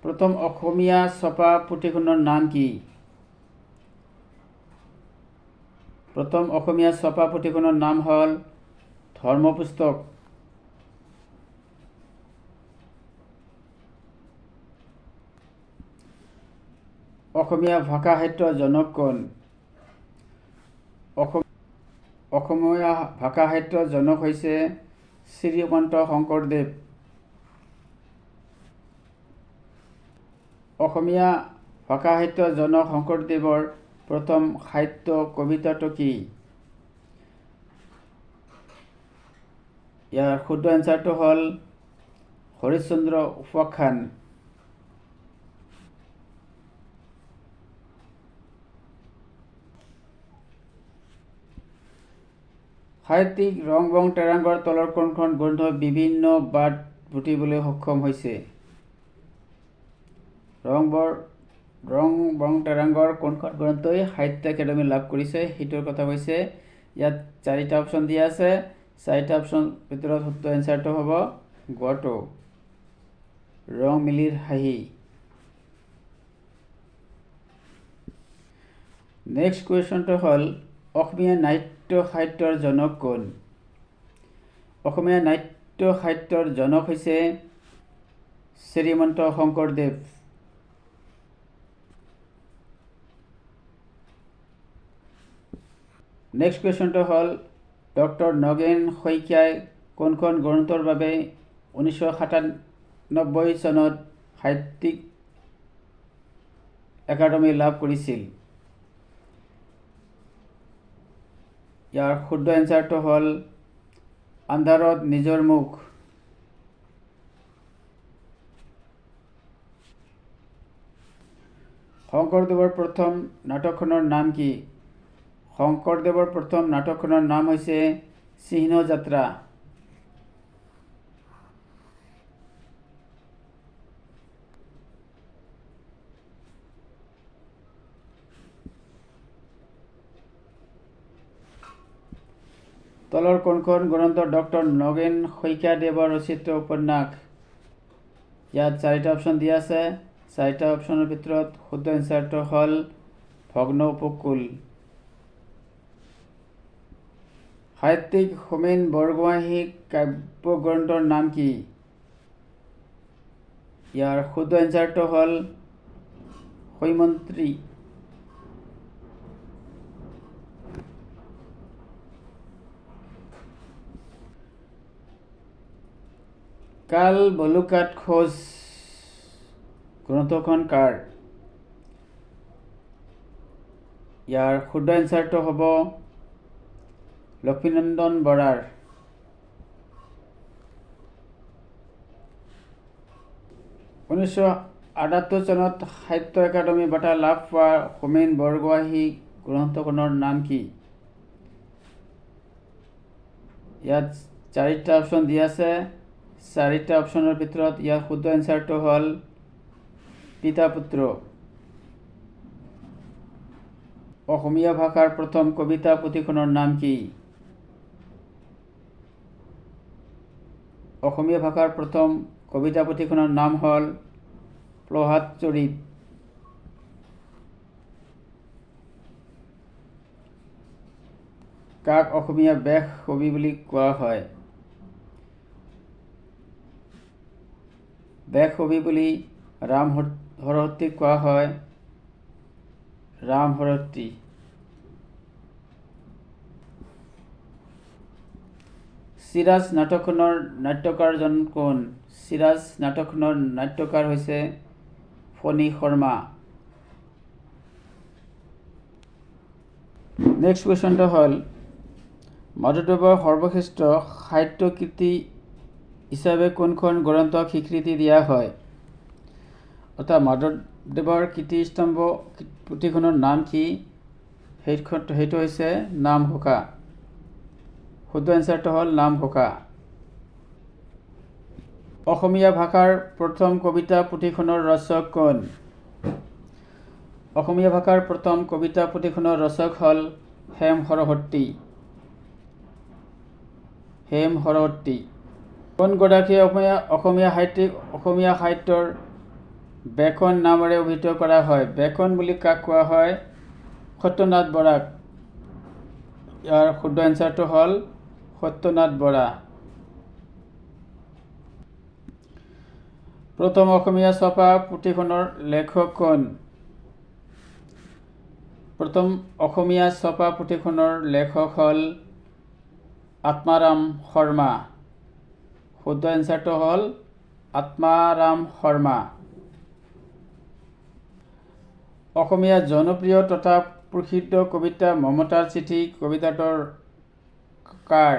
প্ৰথম অসমীয়া ছপা পুথিখনৰ নাম কি? প্ৰথম অসমীয়া ছপা পুথিখনৰ নাম হ'ল ধৰ্মপুস্তক। অসমীয়া ভাষা সাহিত্যৰ জনক কোন? অসমীয়া ভাষা সাহিত্যৰ জনক হৈছে শ্ৰীমন্ত শংকৰদেৱ। অসমীয়া ভাষা সাহিত্যৰ জনক শংকৰদেৱৰ প্ৰথম সাহিত্য কবিতাটো কি? ইয়াৰ শুদ্ধ এনচাৰটো হ'ল হৰিশ্চন্দ্ৰ উপাখ্যান। সাহিত্যিক ৰং-বং তেৰাংগৰ তলৰ কোনখন গ্ৰন্থ বিভিন্ন বাদ বুটিবলৈ সক্ষম হৈছে? ৰং-বং তেৰাংগৰ কোনখন গ্ৰন্থই সাহিত্য একাডেমি লাভ কৰিছে সেইটোৰ কথা কৈছে। ইয়াত 4টা অপশ্যন দিয়া আছে। 4টা অপশ্যন ভিতৰত শুদ্ধ এনচাৰটো হ'ব গটো, ৰং মিলিৰ হাঁহি। নেক্সট কুৱেশ্যনটো হ'ল অসমীয়া নাট্য সাহিত্যৰ জনক কোন? অসমীয়া নাট্য সাহিত্যৰ জনক হৈছে শ্ৰীমন্ত শংকৰদেৱ। নেক্সট কুৱেশ্যনটো হ'ল ডক্টৰ নগেন শইকীয়াই কোনখন গ্ৰন্থৰ বাবে 1997 চনত সাহিত্যিক একাডেমি লাভ কৰিছিল? ইয়াৰ শুদ্ধ এনচাৰটো হ'ল আন্ধাৰত নিজৰ মুখ। শংকৰদেৱৰ প্ৰথম নাটকখনৰ নাম কি? শংকৰদেৱৰ প্ৰথম নাটকখনৰ নাম হৈছে সিংহ যাত্ৰা। তলৰ কোনখন গ্ৰন্থ ডক্টৰ নগেন শইকীয়াদেৱৰ ৰচিত উপন্যাস? ইয়াত 4টা অপশ্যন দিয়া আছে। 4টা অপশ্যনৰ ভিতৰত শুদ্ধ এনচাৰটো হ'ল ভগ্ন উপকূল। সাহিত্যিক হোমেন বৰগোহাঞিৰ কাব্যগ্ৰন্থৰ নাম কি? ইয়াৰ শুদ্ধ এনচাৰটো হ'ল হৈমন্তী। কাল বলুকাত খোজ গ্ৰন্থখন কাৰ? ইয়াৰ শুদ্ধ এনচাৰটো হ'ব লক্ষ্মীনন্দন বৰাৰ। (1978 চনত সাহিত্য একাডেমি বঁটা লাভ কৰা হোমেন বৰগোহাঞি গ্ৰন্থখনৰ নাম কি? ইয়াত 4টা অপশ্যন দিয়া আছে। 4টা অপশ্যনৰ ভিতৰত ইয়াৰ শুদ্ধ এনচাৰটো হ'ল পিতা পুত্ৰ। অসমীয়া ভাষাৰ প্ৰথম কবিতা পুথিখনৰ নাম কি? অসমীয়া ভাষাৰ প্ৰথম কবিতা পুথিখনৰ নাম হ'ল প্ৰভাত চৰিত। কাক অসমীয়া ব্যাস কবি বুলি কোৱা হয়? ব্যাস কবি বুলি ৰাম সৰস্বতীক কোৱা হয়। ৰাম সৰস্বতী। চিৰাজ নাটকখনৰ নাট্যকাৰজন কোন? চিৰাজ নাটকখনৰ নাট্যকাৰ হৈছে ফণী শৰ্মা। নেক্সট কুৱেশ্যনটো হ'ল মাধৱদেৱৰ সৰ্বশ্ৰেষ্ঠ সাহিত্য কৃতি হিচাপে কোনখন গ্ৰন্থক স্বীকৃতি দিয়া হয়? অৰ্থাৎ মাধৱদেৱৰ কীৰ্তিস্তম্ভ পুথিখনৰ নাম কি? সেইটো হৈছে নামঘোষা। শুদ্ধ এনচাৰটো হ'ল নামঘোষা। অসমীয়া ভাষাৰ প্ৰথম কবিতা পুথিখনৰ ৰচক কোন? অসমীয়া ভাষাৰ প্ৰথম কবিতা পুথিখনৰ ৰচক হ'ল হেম সৰস্বতী। হেম সৰস্বতী। কোনগৰাকী অসমীয়া সাহিত্যিক অসমীয়া সাহিত্যৰ বেকন নামেৰে অভিহিত কৰা হয়। বেকন বুলি কাক কোৱা হয়? সত্যনাথ বৰাক। ইয়াৰ শুদ্ধ এনচাৰটো হ'ল সত্যনাথ বৰা। প্ৰথম অসমীয়া ছপা পুথিখনৰ লেখক কোন? প্ৰথম অসমীয়া ছপা পুথিখনৰ লেখক হ'ল আত্মাৰাম শৰ্মা। শুদ্ধ এনচাৰটো হ'ল আত্মাৰাম শৰ্মা। অসমীয়া জনপ্ৰিয় তথা প্ৰসিদ্ধ কবিতা মমতাৰ চিঠি কবিতাটোৰ কাৰ?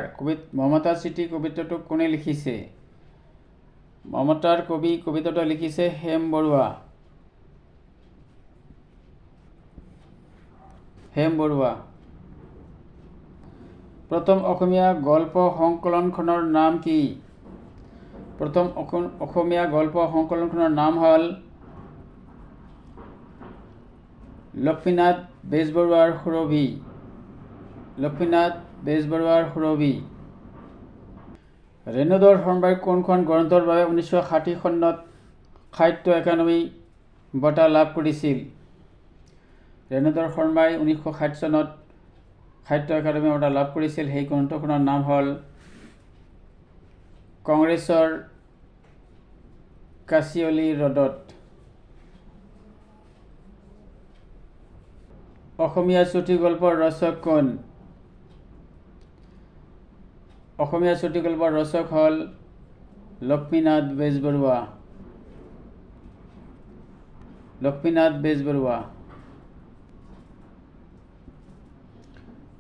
মমতাৰ চিঠি কবিতাটো কোনে লিখিছে? মমতাৰ কবি কবিতাটো লিখিছে হেম বৰুৱা। হেম বৰুৱা। প্ৰথম অসমীয়া গল্প সংকলনখনৰ নাম কি? প্ৰথম অসমীয়া গল্প সংকলনখনৰ নাম হ'ল লক্ষ্মীনাথ বেজবৰুৱাৰ সুৰভি। লক্ষ্মীনাথ বেজবৰুৱাৰ সুৰভি। ৰেণুধৰ শৰ্মাই কোনখন গ্ৰন্থৰ বাবে 1960 চনত সাহিত্য একাডেমী বঁটা লাভ কৰিছিল? ৰেণুধৰ শৰ্মাই 1960 চনত সাহিত্য একাডেমী বঁটা লাভ কৰিছিল। সেই গ্ৰন্থখনৰ নাম হ'ল কংগ্ৰেছৰ কাচিয়লি ৰ'ডত। অসমীয়া চুটিগল্পৰ ৰচক কোন? অসমীয়া চুটিগল্পৰ ৰচক হ'ল লক্ষ্মীনাথ বেজবৰুৱা। লক্ষ্মীনাথ বেজবৰুৱা।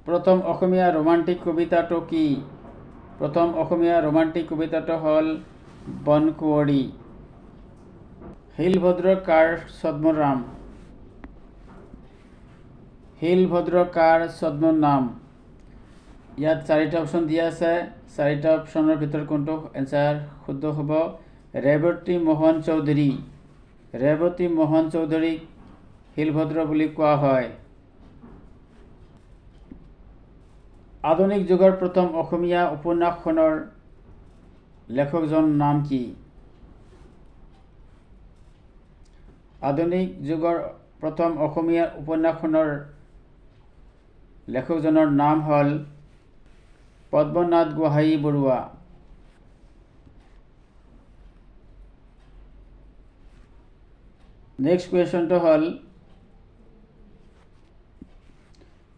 প্ৰথম অসমীয়া ৰোমান্টিক কবিতাটো কি? প্ৰথম অসমীয়া ৰোমান্টিক কবিতাটো হ'ল বনকুঁৱৰী। শিলভদ্ৰ কাৰ ছদ্মনাম? শিলভদ্ৰ কাৰ ছদ্মনাম? ইয়াত 4টা অপশ্যন দিয়া আছে। 4টা অপশ্যনৰ ভিতৰত কোনটো এনচাৰ শুদ্ধ হ'ব? ৰেৱতী মোহন চৌধুৰী। ৰেৱতী মোহন চৌধুৰীক শিলভদ্ৰ বুলি কোৱা হয়। আধুনিক যুগৰ প্ৰথম অসমীয়া উপন্যাসখনৰ লেখকজনৰ নাম কি? আধুনিক যুগৰ প্ৰথম অসমীয়া উপন্যাসখনৰ লেখকজনৰ নাম হ'ল পদ্মনাথ গোহাঞি বৰুৱা। নেক্সট কুৱেশ্যনটো হ'ল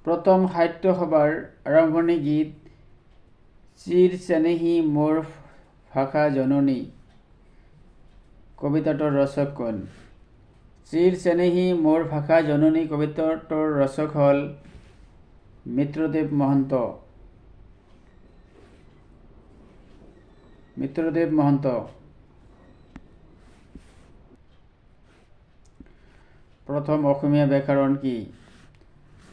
প্ৰথম সাহিত্য সভাৰ আৰম্ভণি গীত চিৰ চেনেহী মোৰ ভাষা জননী কবিতাটোৰ ৰচক কোন? চিৰ চেনেহী মোৰ ভাষা জননী কবিতাটোৰ ৰচক হ'ল মিত্ৰদেৱ মহন্ত। মিত্ৰদেৱ মহন্ত। প্ৰথম অসমীয়া ব্যাকৰণ কি?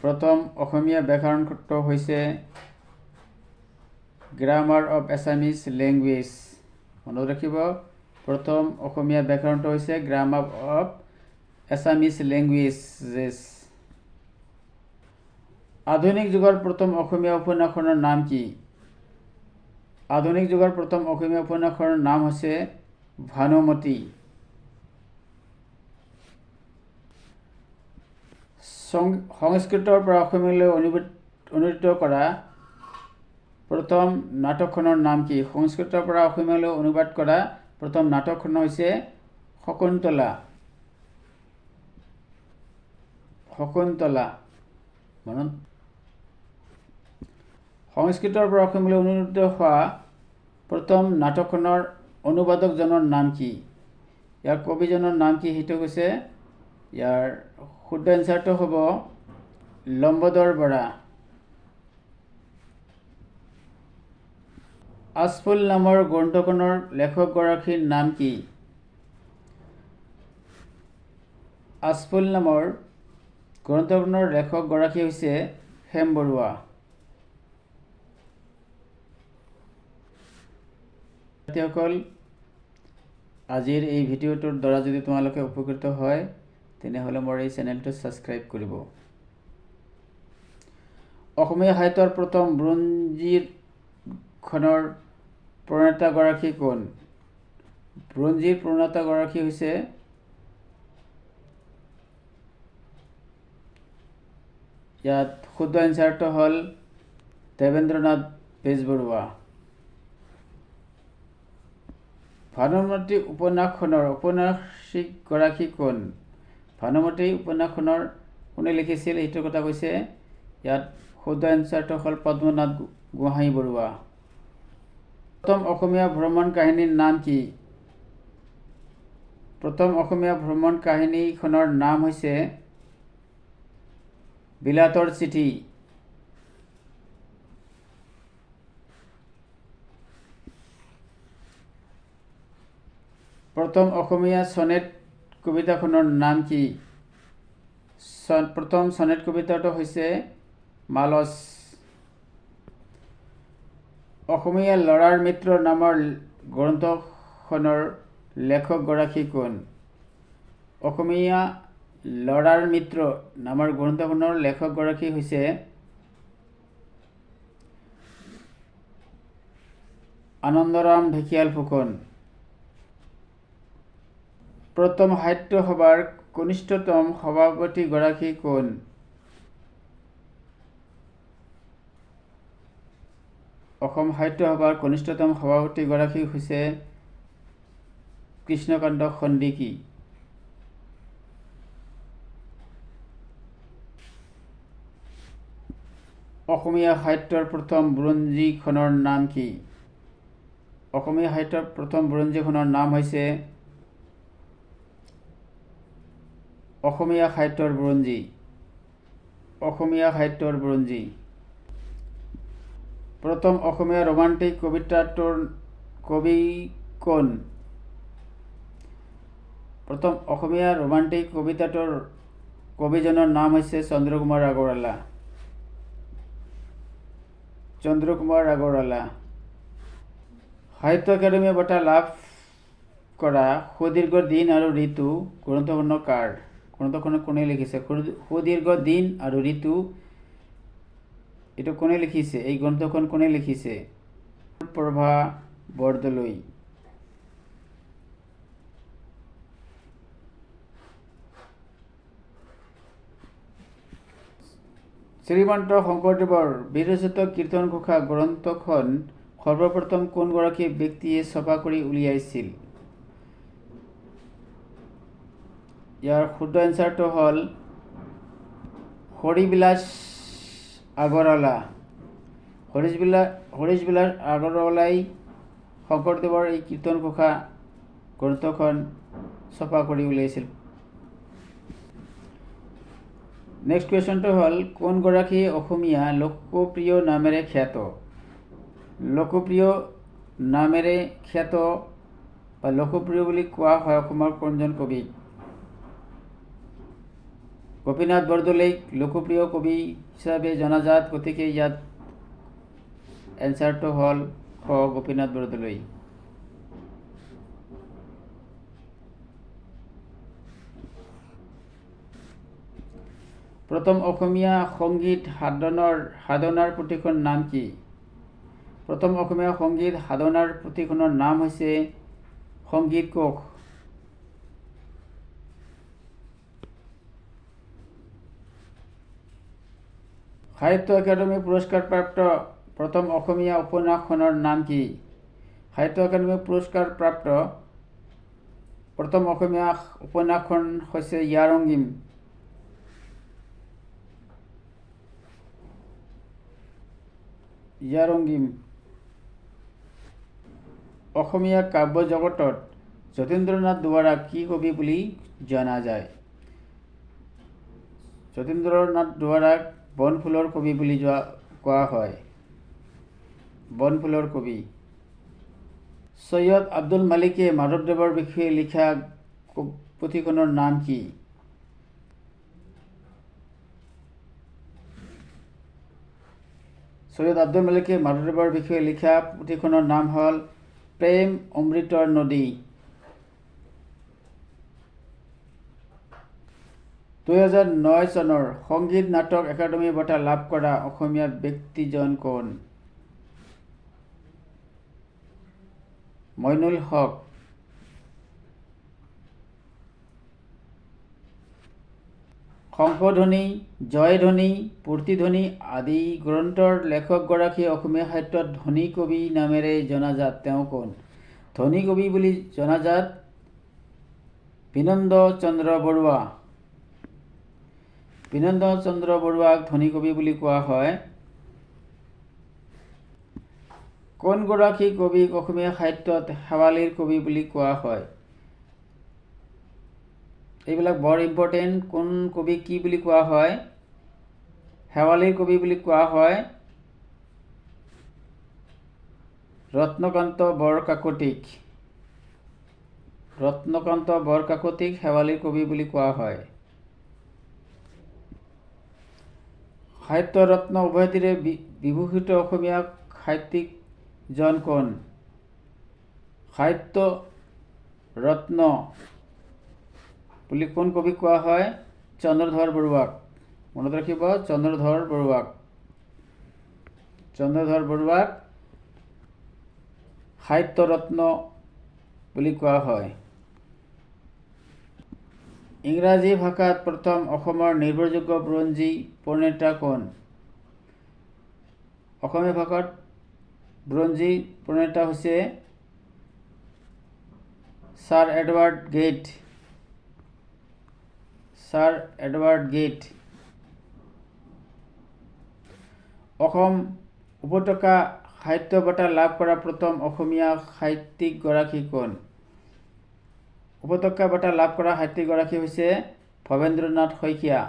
প্ৰথম অসমীয়া ব্যাকৰণটো হৈছে গ্ৰামাৰ অফ এছামিজ লেংগুৱেজ। মনত ৰাখিব, প্ৰথম অসমীয়া ব্যাকৰণটো হৈছে গ্ৰামাৰ অফ এছামিজ লেংগুৱেজেছ। আধুনিক যুগৰ প্ৰথম অসমীয়া উপন্যাসখনৰ নাম কি? আধুনিক যুগৰ প্ৰথম অসমীয়া উপন্যাসখনৰ নাম হৈছে ভানুমতী। সংস্কৃতৰ পৰা অসমীয়ালৈ অনুদিত কৰা প্ৰথম নাটকখনৰ নাম কি? সংস্কৃতৰ পৰা অসমীয়ালৈ অনুবাদ কৰা প্ৰথম নাটকখন হৈছে শকুন্তলা। শকুন্তলা। সংস্কৃতৰ পৰা অসমীয়ালৈ অনুদিত হোৱা প্ৰথম নাটকখনৰ অনুবাদকজনৰ নাম কি? ইয়াৰ কবিজনৰ নাম কি সেইটো কৈছে। ইয়াৰ শুদ্ধ এনচাৰটো হ'ব লম্বদৰ বৰা। আচফুল নামৰ গ্ৰন্থখনৰ লেখকগৰাকীৰ নাম কি? আচফুল নামৰ গ্ৰন্থখনৰ লেখকগৰাকী হৈছে হেম বৰুৱা। বিদ্যাৰ্থীসকল, আজিৰ এই ভিডিঅ'টোৰ দ্বাৰা যদি তোমালোকে উপকৃত হয় তেনেহ'লে মোৰ এই চেনেলটো ছাবস্ক্ৰাইব কৰিব। অসমীয়া সাহিত্যৰ প্ৰথম বুৰঞ্জীখনৰ প্ৰণেতাগৰাকী কোন? বুৰঞ্জীৰ প্ৰণেতাগৰাকী হৈছে ইয়াত শুদ্ধ এনচাৰটো হ'ল দেৱেন্দ্ৰনাথ বেজবৰুৱা। ভানুমতী উপন্যাসখনৰ ঔপন্যাসিকগৰাকী কোন? ভানুমতী উপন্যাসখনৰ কোনে লিখিছিল এইটোৰ কথা কৈছে। ইয়াত শুদ্ধ এনচাৰটো হ'ল পদ্মনাথ গোহাঁই বৰুৱা। প্ৰথম অসমীয়া ভ্ৰমণ কাহিনীৰ নাম কি? প্ৰথম অসমীয়া ভ্ৰমণ কাহিনীখনৰ নাম হৈছে বিলাতৰ চিঠি। প্ৰথম অসমীয়া সনেট কবিতাখনৰ নাম কি? প্ৰথম সনেট কবিতাটো হৈছে মালচ। অসমীয়া ল'ৰাৰ মিত্ৰ নামৰ গ্ৰন্থখনৰ লেখকগৰাকী কোন? অসমীয়া ল'ৰাৰ মিত্ৰ নামৰ গ্ৰন্থখনৰ লেখকগৰাকী হৈছে আনন্দৰাম ঢেকিয়াল ফুকন। প্ৰথম সাহিত্য সভাৰ কনিষ্ঠতম সভাপতিগৰাকী কোন? অসম সাহিত্য সভাৰ কনিষ্ঠতম সভাপতিগৰাকী হৈছে কৃষ্ণকান্ত সন্দিকৈ। অসমীয়া সাহিত্যৰ প্ৰথম বুৰঞ্জীখনৰ নাম কি? অসমীয়া সাহিত্যৰ প্ৰথম বুৰঞ্জীখনৰ নাম হৈছে অসমীয়া সাহিত্যৰ বুৰঞ্জী। অসমীয়া সাহিত্যৰ বুৰঞ্জী। প্ৰথম অসমীয়া ৰোমান্টিক কবিতাটোৰ কবি কোন? প্ৰথম অসমীয়া ৰোমান্টিক কবিতাটোৰ কবিজনৰ নাম হৈছে চন্দ্ৰকুমাৰ আগৰৱালা। চন্দ্ৰকুমাৰ আগৰৱালা। সাহিত্য একাডেমি বঁটা লাভ কৰা সুদীৰ্ঘ দিন আৰু ঋতু গ্ৰন্থখন কাৰ? গ্ৰন্থখন কোনে লিখিছে? সুদীৰ্ঘ দিন আৰু ঋতু এইটো কোনে লিখিছে? এই গ্ৰন্থখন কোনে লিখিছে? প্ৰভা বৰদলৈ। শ্ৰীমন্ত শংকৰদেৱৰ বিৰচিত কীৰ্তনঘোষা গ্ৰন্থখন সৰ্বপ্ৰথম কোনগৰাকী ব্যক্তিয়ে ছপা কৰি উলিয়াইছিল? ইয়াৰ শুদ্ধ এনচাৰটো হ'ল হৰিবিলাস আগৰৱালা। হৰিবিলাস আগৰৱালাই শংকৰদেৱৰ এই কীৰ্তনঘোষা গ্ৰন্থখন ছপা কৰি উলিয়াইছিল। নেক্সট কুৱেশ্যনটো হ'ল কোনগৰাকী অসমীয়া লোকপ্ৰিয় নামেৰে খ্যাত? লোকপ্ৰিয় নামেৰে খ্যাত বা লোকপ্ৰিয় বুলি কোৱা হয় অসমৰ কোনজন কবি? গোপীনাথ বৰদলৈক লোকপ্ৰিয় কবি হিচাপে জনাজাত, গতিকে ইয়াত এনচাৰটো হ'ল খ গোপীনাথ বৰদলৈ। প্ৰথম অসমীয়া সংগীত সাধনাৰ পুথিখনৰ নাম কি? প্ৰথম অসমীয়া সংগীত সাধনাৰ পুথিখনৰ নাম হৈছে সংগীত কোষ। সাহিত্য একাডেমি পুৰস্কাৰপ্ৰাপ্ত প্ৰথম অসমীয়া উপন্যাসখনৰ নাম কি? সাহিত্য একাডেমি পুৰস্কাৰপ্ৰাপ্ত প্ৰথম অসমীয়া উপন্যাসখন হৈছে ইয়াৰ অঙ্গীম। ইয়াৰ অঙ্গীম। অসমীয়া কাব্য জগতত যতীন্দ্ৰনাথ দুৱৰাক কি কবি বুলি জনা যায়? যতীন্দ্ৰনাথ দুৱৰাক বনফুলৰ কবি বুলি কোৱা হয়। বনফুলৰ কবি। সৈয়দ আব্দুল মালিকে মাধৱদেৱৰ বিষয়ে লিখা পুথিখনৰ নাম কি? সৈয়দ আব্দুল মালিকে মাধৱদেৱৰ বিষয়ে লিখা পুথিখনৰ নাম হ'ল প্ৰেম অমৃতৰ নদী। 2009 চনৰ সংগীত নাটক একাডেমি বঁটা লাভ কৰা অসমীয়া ব্যক্তিজন কোন? মইনুল হক। শংখধ্বনি, জয়ধ্বনি, পূৰ্তিধ্বনি আদি গ্ৰন্থৰ লেখকগৰাকী অসমীয়া সাহিত্যত ধনী কবি নামেৰে জনাজাত। তেওঁ কোন? ধনী কবি বুলি জনাজাত বিনন্দ চন্দ্ৰ বৰুৱা। বিনন্দ চন্দ্ৰ বৰুৱাক ধনী কবি বুলি কোৱা হয়। কোনগৰাকী কবিক অসমীয়া সাহিত্যত শেৱালিৰ কবি বুলি কোৱা হয়? এইবিলাক বৰ ইম্পৰ্টেণ্ট। কোন কবিক কি বুলি কোৱা হয়? শেৱালিৰ কবি বুলি কোৱা হয় ৰত্নকান্ত বৰকাকতিক। ৰত্নকান্ত বৰকাকতিক শেৱালিৰ কবি বুলি কোৱা হয়। সাহিত্য ৰত্ন উপাধিৰে বিভূষিত অসমীয়া সাহিত্যিকজন কোন? সাহিত্য ৰত্ন বুলি কোন কবিক কোৱা হয়? চন্দ্ৰধৰ বৰুৱাক। মনত ৰাখিব, চন্দ্ৰধৰ বৰুৱাক। চন্দ্ৰধৰ বৰুৱাক সাহিত্য ৰত্ন বুলি কোৱা হয়। ইংৰাজী ভাষাত প্ৰথম অসমৰ নিৰ্ভৰযোগ্য বুৰঞ্জী প্ৰণেতা কোন? অসমীয়া ভাষাত বুৰঞ্জী প্ৰণেতা হৈছে sir Edward gate. Sir Edward gate. Assam উপত্যকা সাহিত্য বঁটা লাভ কৰা প্ৰথম অসমীয়া সাহিত্যিকগৰাকী কোন? উপত্যকা বঁটা লাভ কৰা সাহিত্যিকগৰাকী হৈছে ভৱেন্দ্ৰনাথ শইকীয়া।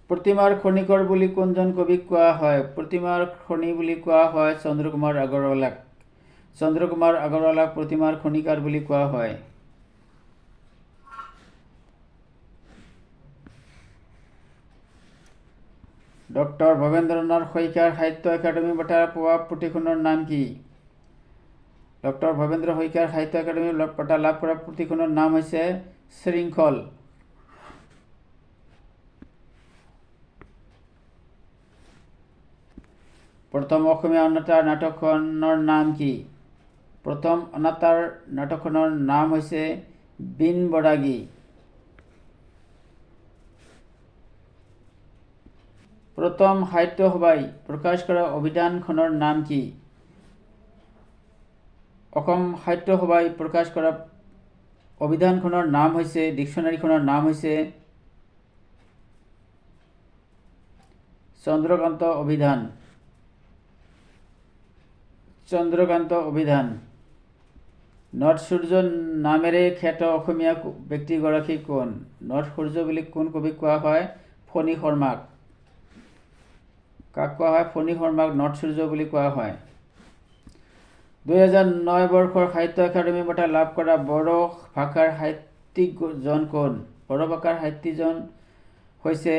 প্ৰতিমাৰ খনিকৰ বুলি কোনজন কবিক কোৱা হয়? প্ৰতিমাৰ খনি বুলি কোৱা হয় চন্দ্ৰকুমাৰ আগৰৱালাক। চন্দ্ৰকুমাৰ আগৰৱালাক প্ৰতিমাৰ খনিকাৰ বুলি কোৱা হয়। ডক্টৰ ভৱেন্দ্ৰনাথ শইকীয়াৰ সাহিত্য একাডেমী বঁটা পোৱা পুথিখনৰ নাম কি? ডক্টৰ ভৱেন্দ্ৰ শইকীয়াৰ সাহিত্য একাডেমী বঁটা লাভ কৰা পুথিখনৰ নাম হৈছে শৃংখল। প্ৰথম অসমীয়া অনাতাঁৰ নাটকখনৰ নাম কি? প্ৰথম অনাতাঁৰ নাটকখনৰ নাম হৈছে বিন বৰাগী। প্ৰথম সাহিত্য সভাই প্ৰকাশ কৰা অভিধানখনৰ নাম কি? অসম সাহিত্য সভাই প্ৰকাশ কৰা অভিধানখনৰ নাম হৈছে, ডিকশ্যনাৰীখনৰ নাম হৈছে চন্দ্ৰকান্ত অভিধান। চন্দ্ৰকান্ত অভিধান। নট সূৰ্য নামেৰে খ্যাত অসমীয়া ব্যক্তিগৰাকী কোন? নট সূৰ্য বুলি কোন কবিক কোৱা হয়? ফণী শৰ্মাক। কাক কোৱা হয়? ফণী শৰ্মাক নট সূৰ্য বুলি কোৱা হয়। 2009 বৰ্ষৰ সাহিত্য একাডেমী বঁটা লাভ কৰা বড়ো ভাষাৰ সাহিত্যিকজন কোন? বড়ো ভাষাৰ সাহিত্যিকজন হৈছে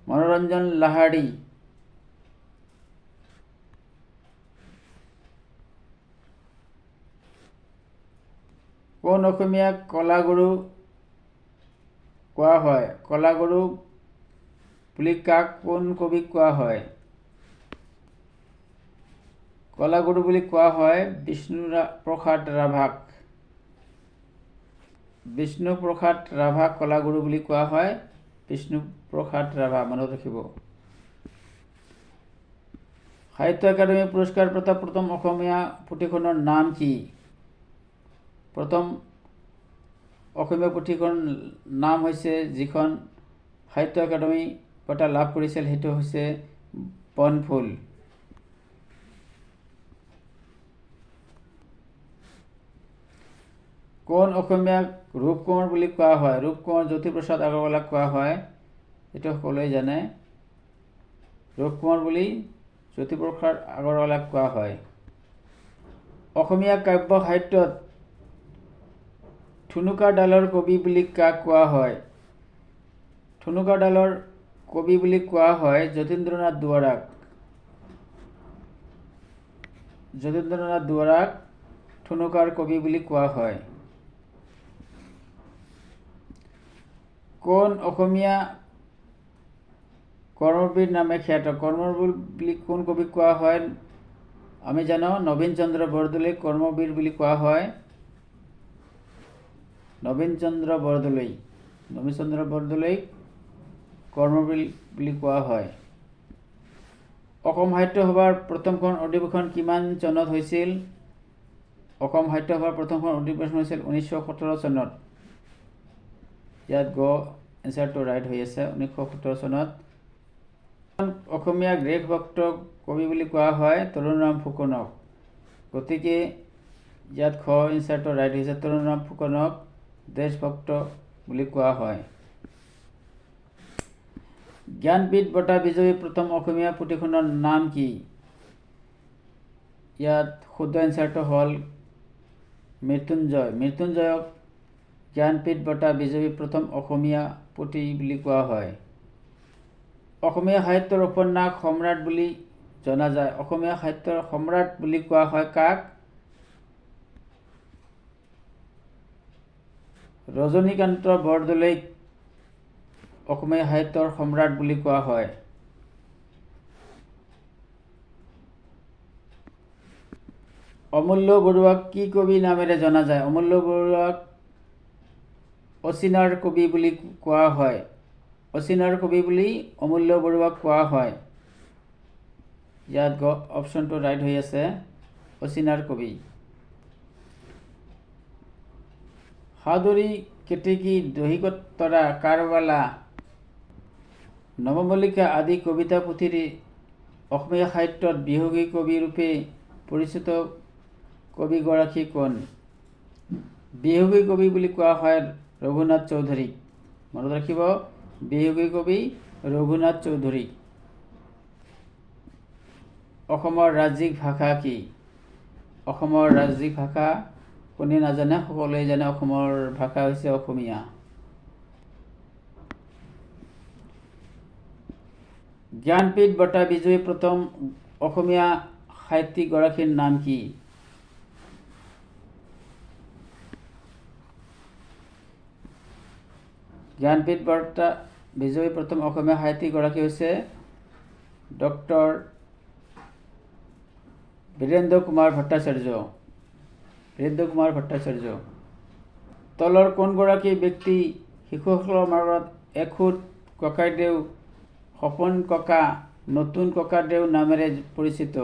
মনোৰঞ্জন লাহাৰী। কোন অসমীয়াক কলাগুৰু কোৱা হয়? কলাগুৰু বুলি কাক কোন কবিক কোৱা হয়? কলাগুৰু বুলি কোৱা হয় বিষ্ণুপ্ৰসাদ ৰাভাক। বিষ্ণুপ্ৰসাদ ৰাভাক কলাগুৰু বুলি কোৱা হয়। বিষ্ণুপ্ৰসাদ ৰাভা, মনত ৰাখিব। সাহিত্য একাডেমী পুৰস্কাৰ প্ৰাপ্ত প্ৰথম অসমীয়া পুথিখনৰ নাম কি? প্ৰথম অসমীয়া পুথিখনৰ নাম হৈছে, যিখন সাহিত্য একাডেমী বঁটা লাভ কৰিছিল, সেইটো হৈছে বনফুল। কোন অসমীয়াক ৰূপকোঁৱৰ বুলি কোৱা হয়? ৰূপকোঁৱৰ জ্যোতিপ্ৰসাদ আগৰৱালাক কোৱা হয়। এইটো সকলোৱে জানে। ৰূপকোঁৱৰ বুলি জ্যোতিপ্ৰসাদ আগৰৱালাক কোৱা হয়। অসমীয়া কাব্য সাহিত্যত ঠুনুকাডালৰ কবি বুলি কাক কোৱা হয়? ঠুনুকাডালৰ কবি বুলি কোৱা হয় যতীন্দ্ৰনাথ দুৱৰাক। যতীন্দ্ৰনাথ দুৱৰাক ঠুনুকাৰ কবি বুলি কোৱা হয়। কোন অসমীয়া কৰ্মবীৰ নামে খ্যাত? কৰ্মবীৰ বুলি কোন কবিক কোৱা হয়? আমি জানো নবীন চন্দ্ৰ বৰদলৈক কৰ্মবীৰ বুলি কোৱা হয়। নবীন চন্দ্ৰ বৰদলৈক কৰ্মবীৰ বুলি কোৱা হয়। অসম সাহিত্য সভাৰ প্ৰথমখন অধিৱেশন কিমান চনত হৈছিল? অসম সাহিত্য সভাৰ প্ৰথমখন অধিৱেশন হৈছিল 1917 চনত। ইয়াত এনচাৰটো ৰাইট হৈ আছে, 1917 চনত। অসমীয়া দেশভক্ত কবি বুলি কোৱা হয় তৰুণৰাম ফুকনক। গতিকে ইয়াত এনচাৰটো ৰাইট হৈছে, তৰুণৰাম ফুকনক দেশভক্ত বুলি কোৱা হয়। জ্ঞানপীঠ বঁটা বিজয়ী প্ৰথম অসমীয়া পুথিখনৰ নাম কি? ইয়াত শুদ্ধ এনচাৰটো হ'ল মৃত্যুঞ্জয়। মৃত্যুঞ্জয়ক জ্ঞানপীঠ বঁটা বিজয়ী প্ৰথম অসমীয়া পুথি বুলি কোৱা হয়। অসমীয়া সাহিত্যৰ উপন্যাস সম্ৰাট বুলি জনা যায়। অসমীয়া সাহিত্যৰ সম্ৰাট বুলি কোৱা হয় কাক? ৰজনীকান্ত বৰদলৈক অসমীয়া সাহিত্যৰ সম্ৰাট বুলি কোৱা হয়। অমূল্য বৰুৱাক কি কবি নামেৰে জনা যায়? অমূল্য বৰুৱাক অচিনাৰ কবি বুলি কোৱা হয়। অচিনাৰ কবি বুলি অমূল্য বৰুৱাক কোৱা হয়। ইয়াত অপশ্যনটো ৰাইট হৈ আছে, অচিনাৰ কবি। সাদৰী কেতেকী দহিকতৰা কাৰবালা নৱমল্লিকা আদি কবিতা পুথিৰ অসমীয়া সাহিত্যত বিহগী কবি ৰূপে পৰিচিত কবিগৰাকী কোন? বিহগী কবি বুলি কোৱা হয় ৰঘুনাথ চৌধুৰীক। মনত ৰাখিব, বিহগী কবি ৰঘুনাথ চৌধুৰী। অসমৰ ৰাজ্যিক ভাষা কি? অসমৰ ৰাজ্যিক ভাষা কোনে নাজানে? সকলোৱে জানে, অসমৰ ভাষা হৈছে অসমীয়া। জ্ঞানপীঠ বঁটা বিজয়ী প্ৰথম অসমীয়া সাহিত্যিকগৰাকীৰ নাম কি? জ্ঞানপীঠ বঁটা বিজয়ী প্ৰথম অসমীয়া সাহিত্যিকগৰাকী হৈছে ডক্টৰ বীৰেন্দ্ৰ কুমাৰ ভট্টাচাৰ্য। তলৰ কোনগৰাকী ব্যক্তি শিশুসকলৰ মাজত এখুত ককাইদেউ, সপোন ককা, নতুন ককাদেউ নামেৰে পৰিচিত?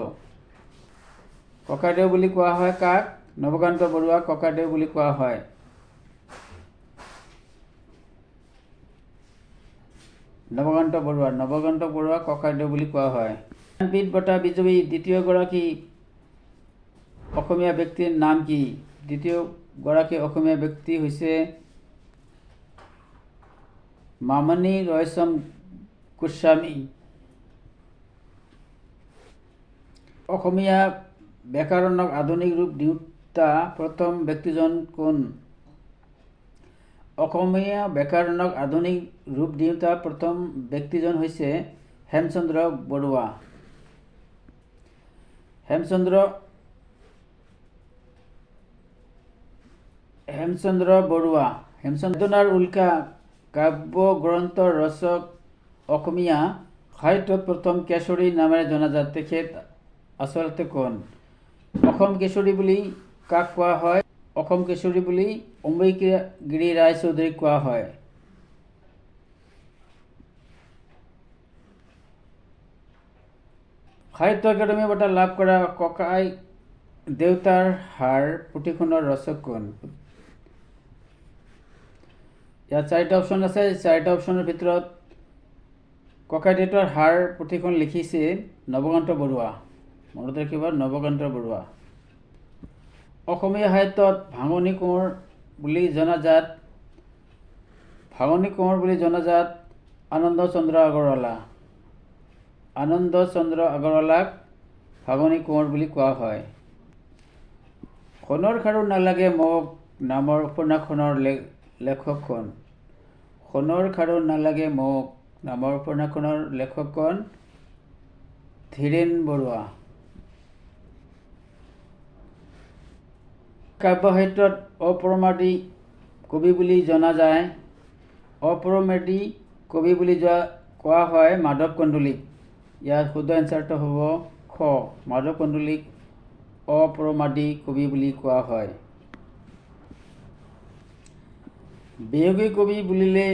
ককাদেউ বুলি কোৱা হয় কাক? নৱকান্ত বৰুৱাক ককাদেউ বুলি কোৱা হয়। নৱকান্ত বৰুৱা ককাদেউ বুলি কোৱা হয়। জ্ঞানপীঠ বঁটা বিজয়ী দ্বিতীয়গৰাকী অসমীয়া ব্যক্তিৰ নাম কি? দ্বিতীয়গৰাকী অসমীয়া ব্যক্তি হৈছে মামণি ৰয়ছম গোস্বামী। অসমীয়া ব্যাকৰণক আধুনিক ৰূপ দিওঁতা প্ৰথম ব্যক্তিজন কোন? অসমীয়া ব্যাকৰণক আধুনিক ৰূপ দিওঁতা প্ৰথম ব্যক্তিজন হৈছে হেমচন্দ্ৰ বৰুৱা। হেমচন্দ্ৰ বেদনাৰ উল্কা কাব্যগ্ৰন্থৰ ৰচক অসমীয়া সাহিত্যত প্ৰথম কেশৰী নামেৰে জনাজাত তেখেত আচলতে কোন? অসম কেশৰী বুলি কাক কোৱা হয়? অসম কেশৰী বুলি অম্বিকাগিৰি ৰায়চৌধুৰীক কোৱা হয়। সাহিত্য একাডেমি বঁটা লাভ কৰা ককাই দেউতাৰ হাড় পুথিখনৰ ৰচক কোন? ইয়াত 4টা অপশ্যন আছে। 4টা অপশ্যনৰ ভিতৰত ককাই দেউতাৰ হাড় পুথিখন লিখিছে নৱকান্ত বৰুৱা। মনত ৰাখিব, নৱকান্ত বৰুৱা। অসমীয়া সাহিত্যত ভাঙনি কোঁৱৰ বুলি জনাজাত আনন্দ চন্দ্ৰ আগৰৱালাক ভাঙনি কোঁৱৰ বুলি কোৱা হয়। সোণৰ খাৰু নালাগে মোক নামৰ উপন্যাসখনৰ লেখক কোন? সোণৰ খাৰু নালাগে মোক নামৰ উপন্যাসখনৰ লেখক কোন? ধীৰেন বৰুৱা। কাব্য সাহিত্যত অপৰমাদী কবি বুলি জনা যায়। অপৰমাদী কবি বুলি কোৱা হয় মাধৱ কন্দলীক। ইয়াত শুদ্ধ এনচাৰটো হ'ব খ, মাধৱ কন্দলীক অপ্ৰমাদী কবি বুলি কোৱা হয়। বিহগী কবি বুলিলে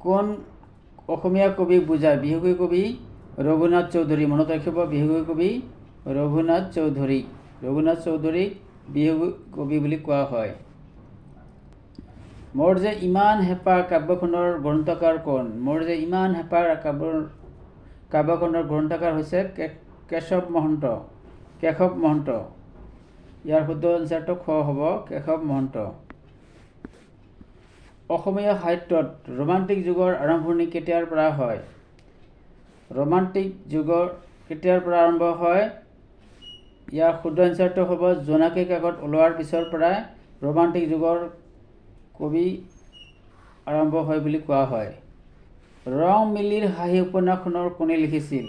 কোন অসমীয়া কবিক বুজায়? বিহগী কবি ৰঘুনাথ চৌধুৰী। মনত ৰাখিব, বিহগী কবি ৰঘুনাথ চৌধুৰী। ৰঘুনাথ চৌধুৰীক বিহগী কবি বুলি কোৱা হয়। মোৰ যে ইমান হেঁপাহ কাব্যখনৰ গ্ৰন্থকাৰ কোন? মোৰ যে ইমান হেঁপাহ কাব্যখনৰ গ্ৰন্থকাৰ হৈছে কেশৱ মহন্ত। ইয়াৰ শুদ্ধ এনচাৰটো খ হ'ব, কেশৱ মহন্ত। অসমীয়া সাহিত্যত ৰোমান্টিক যুগৰ আৰম্ভণি কেতিয়াৰ পৰা হয়? ৰোমান্টিক যুগৰ কেতিয়াৰ পৰা আৰম্ভ হয়? ইয়াৰ শুদ্ধ এনচাৰটো হ'ব জোনাকী কাকত ওলোৱাৰ পিছৰ পৰাই ৰোমান্টিক যুগৰ কবি আৰম্ভ হয় বুলি কোৱা হয়। ৰং মিলিৰ হাঁহি উপন্যাসখনৰ কোনে লিখিছিল?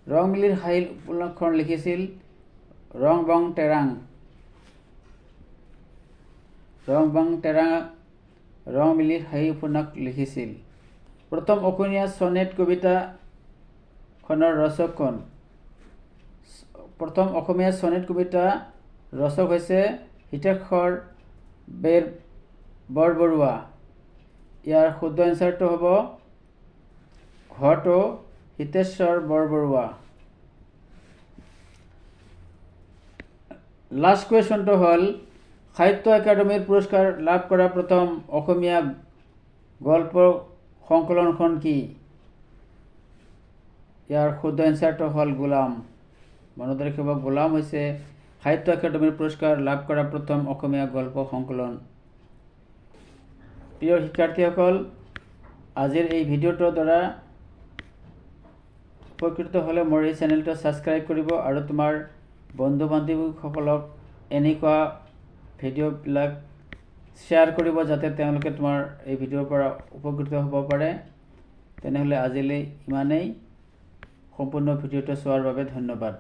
ৰং মিলিৰ হাঁহি উপন্যাসখন লিখিছিল ৰংবং টেৰাং। ৰং মিলিৰ হাঁহি উপন্যাস লিখিছিল। প্ৰথম অসমীয়া ছনেট কবিতাখনৰ ৰচক কোন? প্ৰথম অসমীয়া ছনেট কবিতা ৰচক হৈছে হিতেশ্বৰ বৰবৰুৱা। ইয়াৰ শুদ্ধ এনচাৰটো হ'ব ঘটো, হিতেশ্বৰ বৰবৰুৱা। লাষ্ট কুৱেশ্যনটো হ'ল সাহিত্য একাডেমীৰ পুৰস্কাৰ লাভ কৰা প্ৰথম অসমীয়া গল্প সংকলনখন কি? ইয়াৰ শুদ্ধ এনচাৰটো হ'ল গোলাম। মনত ৰাখিব, গোলাম হৈছে সাহিত্য একাডেমীৰ পুৰস্কাৰ লাভ কৰা প্ৰথম অসমীয়া গল্প সংকলন। প্ৰিয় শিক্ষাৰ্থীসকল, আজিৰ এই ভিডিঅ'টোৰ দ্বাৰা উপকৃত হ'লে মোৰ এই চেনেলটো ছাবস্ক্ৰাইব কৰিব আৰু তোমাৰ বন্ধু বান্ধৱীসকলক এনেকুৱা ভিডিঅ'বিলাক শ্বেয়াৰ কৰিব যাতে তেওঁলোকে তোমাৰ এই ভিডিঅ'ৰ পৰা উপকৃত হ'ব পাৰে। তেনেহ'লে আজিলৈ ইমানেই। সম্পূৰ্ণ ভিডিঅ'টো চোৱাৰ বাবে ধন্যবাদ।